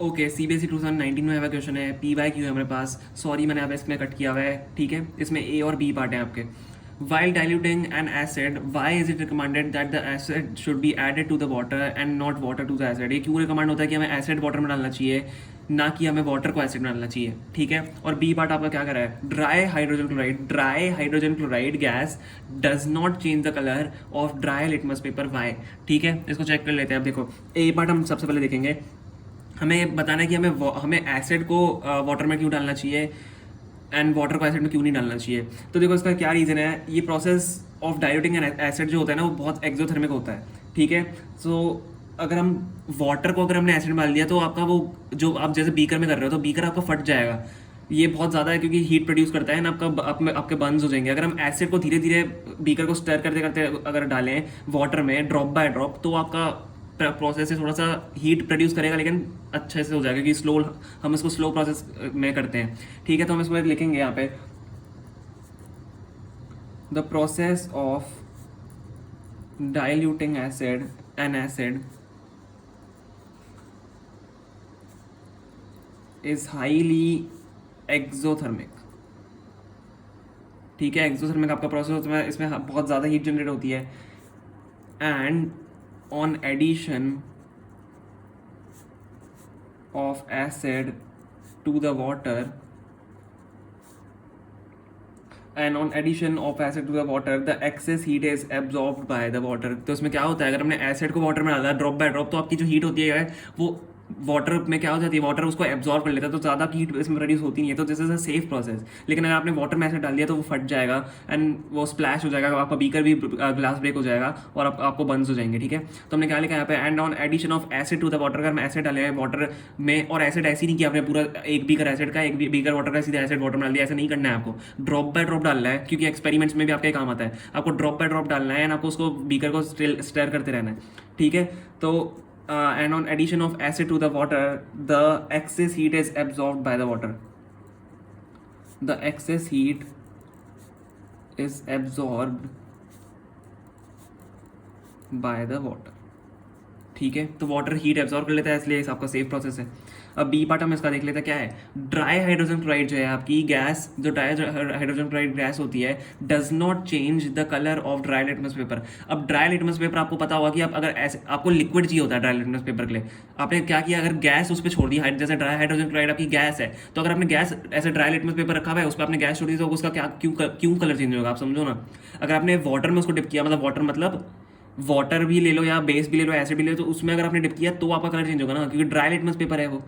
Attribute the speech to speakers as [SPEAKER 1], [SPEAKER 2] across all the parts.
[SPEAKER 1] Okay, CBSE 2019 में वाला question है, पी वाई क्यू है हमारे पास। सॉरी मैंने यहाँ पे इसमें कट किया हुआ है, ठीक है। इसमें ए और बी पार्ट है आपके। While diluting an acid, why is it recommended that the acid should be added to the water and not water to the acid? ये क्यों रिकमेंड होता है कि हमें एसिड वाटर में डालना चाहिए, ना कि हमें वाटर को एसिड में डालना चाहिए, ठीक है। और बी पार्ट आपका क्या करा है, dry hydrogen chloride gas does not change the colour of dry litmus paper, why, ठीक है। इसको चेक कर लेते हैं। अब देखो, ए पार्ट हम सबसे पहले देखेंगे। हमें बताना है कि हमें एसिड को वाटर में क्यों डालना चाहिए एंड वाटर को एसिड में क्यों नहीं डालना चाहिए। तो देखो इसका क्या रीज़न है। ये process of diluting an acid जो होता है ना, वो बहुत एक्सोथर्मिक होता है, ठीक है। सो अगर हम वाटर को अगर हमने एसिड में डाल दिया तो आपका वो जो आप जैसे बीकर में कर रहे हो तो बीकर आपका फट जाएगा। ये बहुत ज़्यादा है क्योंकि हीट प्रोड्यूस करता है ना, आपके बर्न्स हो जाएंगे। अगर हम एसिड को धीरे धीरे बीकर को स्टर करते करते अगर डालें वाटर में ड्रॉप बाय ड्रॉप, तो आपका प्रोसेस से थोड़ा सा हीट प्रोड्यूस करेगा, लेकिन अच्छे से हो जाएगा क्योंकि स्लो, हम इसको स्लो प्रोसेस में करते हैं, ठीक है। तो हम इसमें लिखेंगे यहाँ पे, the process of diluting acid is highly exothermic, ठीक है। एक्सोथर्मिक आपका प्रोसेस होता है, इसमें बहुत ज़्यादा हीट जनरेट होती है। And on addition of acid to the water and on addition of acid to the water the excess heat is absorbed by the water। तो इसमें क्या होता है, अगर हमने एसिड को वाटर में डाला ड्रॉप बाय ड्रॉप, तो आपकी जो हीट होती है वो वाटर में क्या हो जाती है, वाटर उसको एब्जॉर्ब कर लेता है, तो ज़्यादा हीट इसमें प्रोड्यूस होती नहीं है। तो this is a safe process. लेकिन अगर आपने वाटर में एसिड डाल दिया तो वो फट जाएगा एंड वो स्प्लैश हो जाएगा, आपका बीकर भी ग्लास ब्रेक हो जाएगा और आपको बंस हो जाएंगे, ठीक है। तो हमने क्या लिखा यहाँ पे, and on addition of acid to the water. अगर हम एसिड डाले हैं वाटर में, और एसिड ऐसी नहीं कि आपने पूरा एक बीकर एसिड का एक बीकर वाटर का सीधा एसिड वाटर में डाल दिया, ऐसा नहीं करना है आपको। ड्रॉप बाय ड्रॉप डालना है, क्योंकि एक्सपेरिमेंट्स में भी आपका काम आता है। आपको ड्रॉप बाय ड्रॉप डालना है एंड आपको उसको बीकर को स्टर करते रहना है, ठीक है। तो and on addition of acid to the water the excess heat is absorbed by the water, the excess heat is absorbed by the water, ठीक है। तो वाटर हीट एब्जॉर्ब कर लेता है, इसलिए आपका सेफ प्रोसेस है। अब बी पार्ट हम इसका देख लेते हैं क्या है। ड्राई हाइड्रोजन क्लोराइड जो है आपकी गैस, जो ड्राई हाइड्रोजन क्लोराइड गैस होती है, does not change the colour of dry litmus paper. अब ड्राई लिटमस पेपर आपको पता होगा कि आप अगर ऐसे आपको लिक्विड चाहिए होता है ड्राई लिटमस पेपर के लिए, आपने क्या किया, अगर गैस उस पर छोड़ दी, जैसे ड्राई हाइड्रोजन क्लोराइड आपकी गैस है, तो अगर आपने गैस ऐसे ड्राई लिटमस पेपर रखा हुआ है, उस पर आपने गैस छोड़ दी, तो उसका क्या क्यों कलर चेंज होगा, आप समझो ना। अगर आपने वाटर में उसको डिप किया, मतलब वाटर मतलब वाटर भी ले लो या बेस भी ले लो, एसिड भी ले लो, तो उसमें अगर आपने डिप किया तो आपका कलर चेंज होगा ना, क्योंकि ड्राई लिटमस पेपर है वो।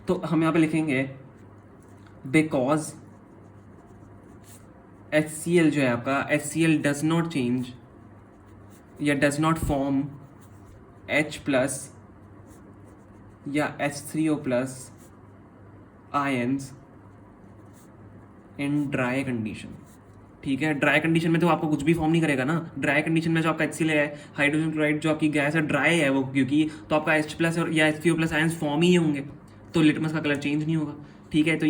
[SPEAKER 1] तो हम यहाँ पे लिखेंगे बिकॉज HCl जो है आपका, HCl डज नॉट चेंज या does not form H plus या H3O plus ions in dry condition, ठीक है। ड्राई कंडीशन में तो आपको कुछ भी फॉर्म नहीं करेगा ना। ड्राई कंडीशन में जो आपका HCl है, हाइड्रोजन क्लोराइड जो आपकी गैस है, ड्राई है वो, क्योंकि तो आपका H प्लस और या H3O प्लस आयंस फॉर्म ही होंगे, तो लिटमस का कलर चेंज नहीं होगा, ठीक है। तो